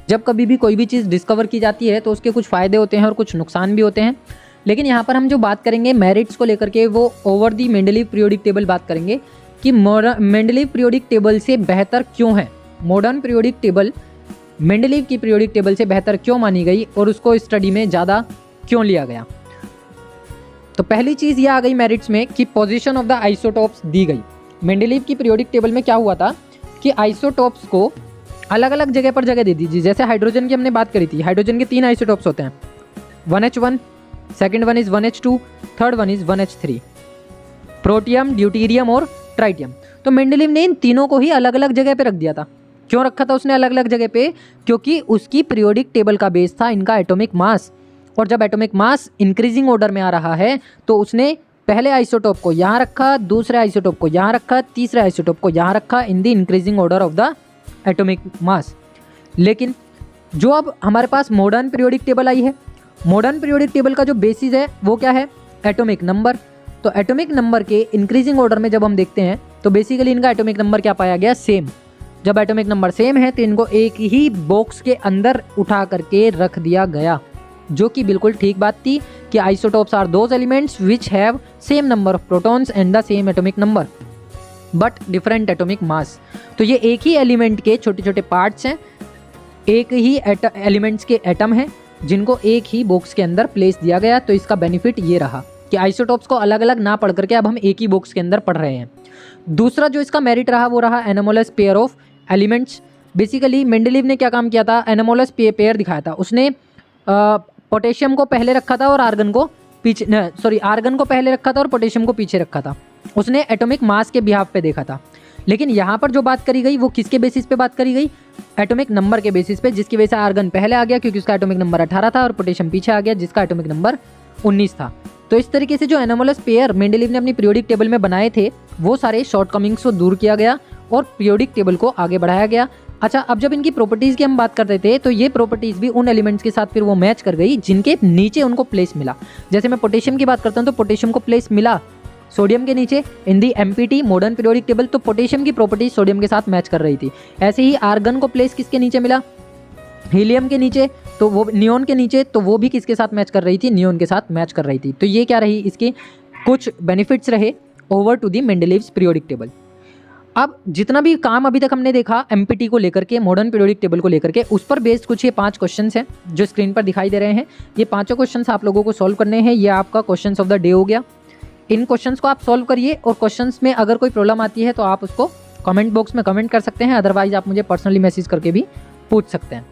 जब कभी भी कोई भी चीज़ डिस्कवर की जाती है तो उसके कुछ फ़ायदे होते हैं और कुछ नुकसान भी होते हैं, लेकिन यहाँ पर हम जो बात करेंगे मेरिट्स को लेकर के वो over the Mendeleev periodic table बात करेंगे कि मेंडलीव पीरियोडिक टेबल से बेहतर क्यों है। मॉडर्न पीरियोडिक टेबल मेंडलीव की पीरियोडिक टेबल से बेहतर क्यों मानी गई और उसको स्टडी में ज़्यादा क्यों लिया गया। तो पहली चीज़ ये आ गई मेरिट्स में कि पोजीशन ऑफ द आइसोटोप्स दी गई। मेंडलीव की पीरियोडिक टेबल में क्या हुआ था कि आइसोटोप्स को अलग अलग जगह पर जगह दे दीजिए। जैसे हाइड्रोजन की हमने बात करी थी, हाइड्रोजन के 3 आइसोटोप्स होते हैं, 1H1, second one is 1H2, third one is 1H3, protium, deuterium और ट्राइटियम। तो मेंडलीव ने इन तीनों को ही अलग अलग जगह पे रख दिया था। क्यों रखा था उसने अलग अलग जगह पे? क्योंकि उसकी पीरियोडिक टेबल का बेस था इनका एटॉमिक मास, और जब एटॉमिक मास इंक्रीजिंग ऑर्डर में आ रहा है तो उसने पहले आइसोटोप को यहाँ रखा, दूसरे आइसोटोप को यहाँ रखा, तीसरे आइसोटोप को यहाँ रखा in the increasing order of the atomic mass. लेकिन जो अब हमारे पास मॉडर्न पीरियोडिक टेबल आई है, मॉडर्न पीरियोडिक टेबल का जो बेसिस है वो क्या है? Atomic number. तो एटॉमिक नंबर के इंक्रीजिंग ऑर्डर में जब हम देखते हैं तो बेसिकली इनका एटॉमिक नंबर क्या पाया गया? सेम। जब एटॉमिक नंबर सेम है तो इनको एक ही बॉक्स के अंदर उठा करके रख दिया गया, जो कि बिल्कुल ठीक बात थी कि isotopes are those elements which have same number of protons and the same atomic number but different atomic mass. तो ये एक ही एलिमेंट के छोटे छोटे पार्ट्स हैं, एक ही एलिमेंट्स के एटम हैं जिनको एक ही बॉक्स के अंदर प्लेस दिया गया। तो इसका बेनिफिट ये रहा कि आइसोटोप्स को अलग अलग ना पढ़ करके अब हम एक ही बॉक्स के अंदर पढ़ रहे हैं। दूसरा जो इसका मेरिट रहा वो रहा anomalous pair of elements. Basically Mendeleev ने क्या काम किया था? एनोमोलस पेयर दिखाया था। उसने पोटेशियम को पहले रखा था और आर्गन को पीछे, आर्गन को पहले रखा था और पोटेशियम को पीछे रखा था। उसने एटॉमिक मास के बिहाफ पे देखा था। लेकिन यहाँ पर जो बात करी गई वो किसके बेसिस पे बात करी गई? एटॉमिक नंबर के बेसिस पे, जिसकी वजह से आर्गन पहले आ गया क्योंकि उसका एटॉमिक नंबर 18 था और पोटेशियम पीछे आ गया जिसका एटॉमिक नंबर 19 था। तो इस तरीके से जो एनोमोलस पेयर मेंडलीव ने अपनी पीरियोडिक टेबल में बनाए थे वो सारे शॉर्टकमिंग्स को दूर किया गया और पीरियोडिक टेबल को आगे बढ़ाया गया। अच्छा, अब जब इनकी प्रॉपर्टीज़ की हम बात करते थे तो ये प्रॉपर्टीज़ भी उन एलिमेंट्स के साथ फिर वो मैच कर गई जिनके नीचे उनको प्लेस मिला। जैसे मैं पोटेशियम की बात करता हूँ तो पोटेशियम को प्लेस मिला सोडियम के नीचे इन दी एमपीटी मॉडर्न पीरियोडिक टेबल, तो पोटेशियम की प्रॉपर्टीज सोडियम के साथ मैच कर रही थी। ऐसे ही आर्गन को प्लेस किसके नीचे मिला? हीलियम के नीचे, तो वो नियोन के नीचे, तो वो भी किसके साथ मैच कर रही थी? नियोन के साथ मैच कर रही थी। तो ये क्या रही? इसके कुछ बेनिफिट्स रहे over to the Mendeleev's periodic table. अब जितना भी काम अभी तक हमने देखा एमपीटी को लेकर के, मॉडर्न पीरियोडिक टेबल को लेकर के, उस पर बेस्ड कुछ ये 5 क्वेश्चंस हैं जो स्क्रीन पर दिखाई दे रहे हैं। ये 5 क्वेश्चंस आप लोगों को सॉल्व करने हैं। ये आपका क्वेश्चंस ऑफ द डे हो गया। इन क्वेश्चंस को आप सॉल्व करिए और क्वेश्चंस में अगर कोई प्रॉब्लम आती है तो आप उसको कमेंट बॉक्स में कमेंट कर सकते हैं, अदरवाइज आप मुझे पर्सनली मैसेज करके भी पूछ सकते हैं।